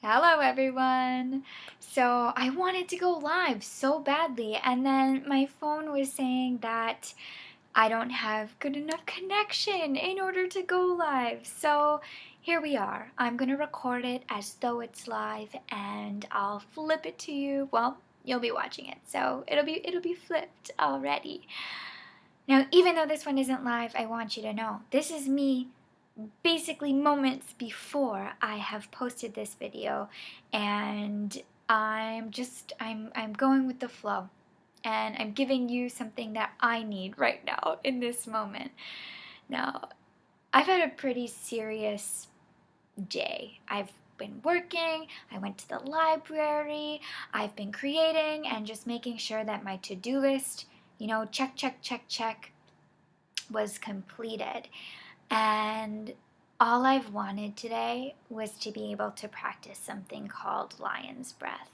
Hello everyone! So I wanted to go live so badly, and then my phone was saying that I don't have good enough connection in order to go live. So here we are. I'm gonna record it as though it's live and I'll flip it to you. Well, you'll be watching it, so it'll be flipped already. Now, even though this one isn't live, I want you to know this is me basically moments before I have posted this video, and I'm going with the flow, and I'm giving you something that I need right now in this moment. Now, I've had a pretty serious day. I've been working, I went to the library, I've been creating and just making sure that my to-do list, check, check, check, check, was completed. And all I've wanted today was to be able to practice something called lion's breath.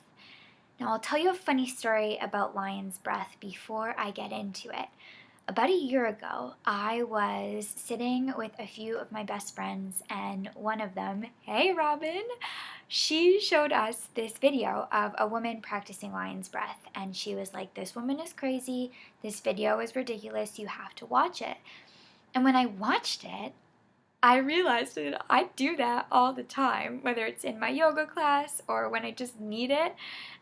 Now, I'll tell you a funny story about lion's breath before I get into it. About a year ago, I was sitting with a few of my best friends, and one of them, hey Robin, she showed us this video of a woman practicing lion's breath, and she was like, this woman is crazy, this video is ridiculous, you have to watch it. And when I watched it, I realized that I do that all the time, whether it's in my yoga class or when I just need it.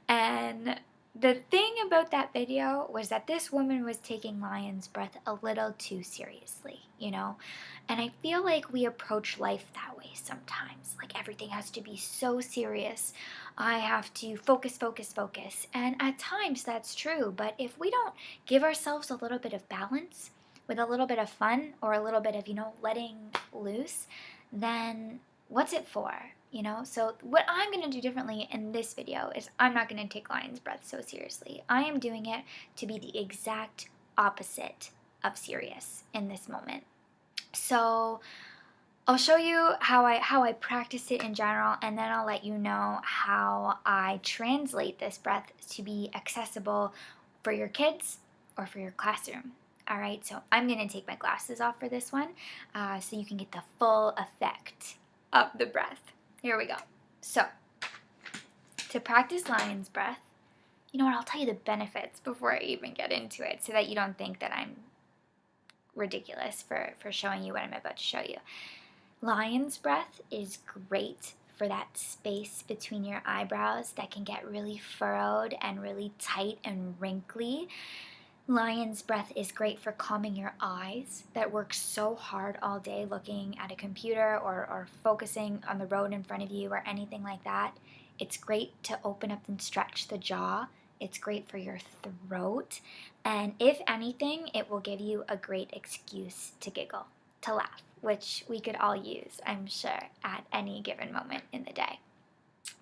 And the thing about that video was that this woman was taking lion's breath a little too seriously, And I feel like we approach life that way sometimes. Like everything has to be so serious. I have to focus, focus, focus. And at times that's true, but if we don't give ourselves a little bit of balance, with a little bit of fun or a little bit of, letting loose, then what's it for? So what I'm going to do differently in this video is I'm not going to take lion's breath so seriously. I am doing it to be the exact opposite of serious in this moment. So I'll show you how I practice it in general, and then I'll let you know how I translate this breath to be accessible for your kids or for your classroom. All right, so I'm going to take my glasses off for this one so you can get the full effect of the breath. Here we go. So, to practice lion's breath, you know what, I'll tell you the benefits before I even get into it so that you don't think that I'm ridiculous for showing you what I'm about to show you. Lion's breath is great for that space between your eyebrows that can get really furrowed and really tight and wrinkly. Lion's breath is great for calming your eyes that work so hard all day looking at a computer or focusing on the road in front of you or anything like that. It's great to open up and stretch the jaw. It's great for your throat. And if anything, it will give you a great excuse to giggle, to laugh, which we could all use, I'm sure, at any given moment in the day.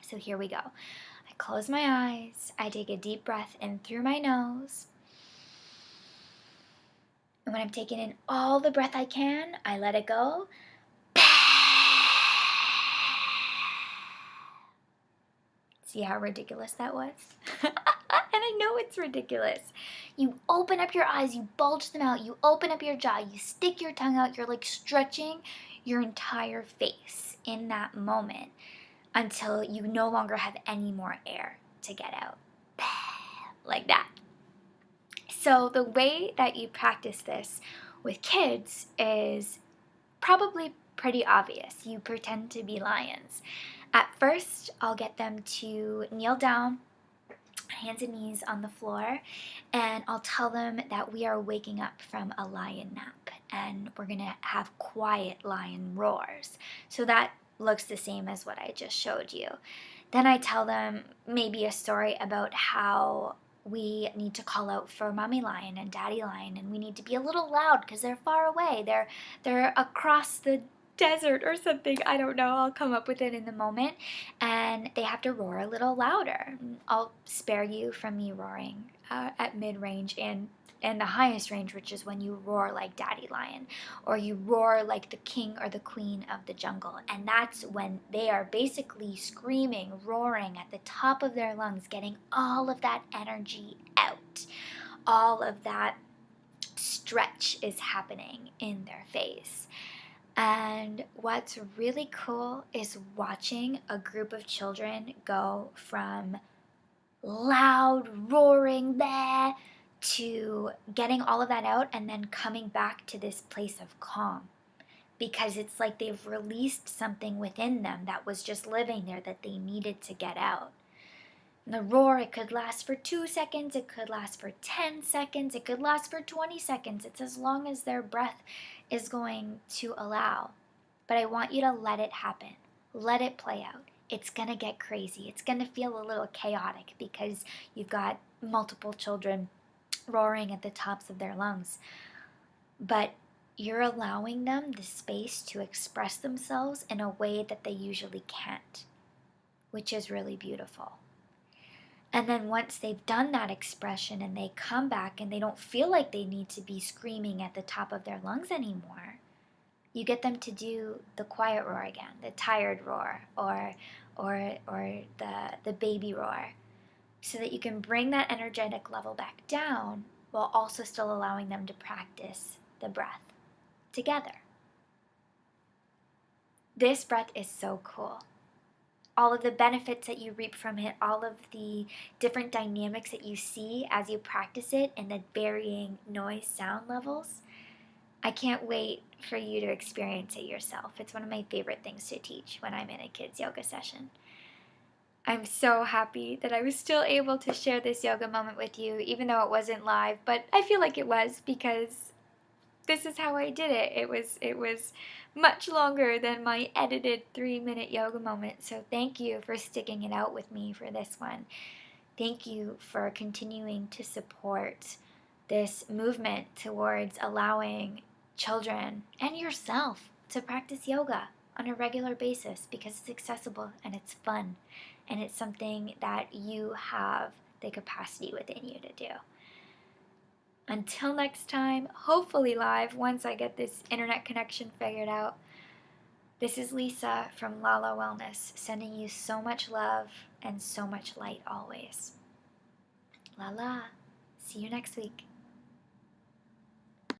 So here we go. I close my eyes. I take a deep breath in through my nose. And when I'm taking in all the breath I can, I let it go. See how ridiculous that was? And I know it's ridiculous. You open up your eyes, you bulge them out, you open up your jaw, you stick your tongue out, you're like stretching your entire face in that moment until you no longer have any more air to get out. Like that. So the way that you practice this with kids is probably pretty obvious. You pretend to be lions. At first, I'll get them to kneel down, hands and knees on the floor, and I'll tell them that we are waking up from a lion nap, and we're going to have quiet lion roars. So that looks the same as what I just showed you. Then I tell them maybe a story about how we need to call out for mommy lion and daddy lion, and we need to be a little loud because they're far away. They're across the desert or something. I don't know. I'll come up with it in the moment. And they have to roar a little louder. I'll spare you from me roaring at mid-range and the highest range, which is when you roar like daddy lion, or you roar like the king or the queen of the jungle. And that's when they are basically screaming, roaring at the top of their lungs, getting all of that energy out. All of that stretch is happening in their face. And what's really cool is watching a group of children go from loud roaring there to getting all of that out and then coming back to this place of calm, because it's like they've released something within them that was just living there that they needed to get out. And the roar, it could last for 2 seconds, it could last for 10 seconds, it could last for 20 seconds. It's as long as their breath is going to allow. But I want you to let it happen. Let it play out. It's going to get crazy. It's going to feel a little chaotic because you've got multiple children roaring at the tops of their lungs. But you're allowing them the space to express themselves in a way that they usually can't, which is really beautiful. And then once they've done that expression and they come back and they don't feel like they need to be screaming at the top of their lungs anymore, you get them to do the quiet roar again, the tired roar, or the baby roar, so that you can bring that energetic level back down while also still allowing them to practice the breath together. This breath is so cool. All of the benefits that you reap from it, all of the different dynamics that you see as you practice it and the varying noise sound levels, I can't wait for you to experience it yourself. It's one of my favorite things to teach when I'm in a kids yoga session. I'm so happy that I was still able to share this yoga moment with you, even though it wasn't live, but I feel like it was because this is how I did it. It was much longer than my edited 3-minute yoga moment, so thank you for sticking it out with me for this one. Thank you for continuing to support this movement towards allowing children and yourself to practice yoga on a regular basis, because it's accessible and it's fun and it's something that you have the capacity within you to do. Until next time, hopefully live once I get this internet connection figured out, this is Lisa from laLa Wellness, sending you so much love and so much light always. laLa. See you next week.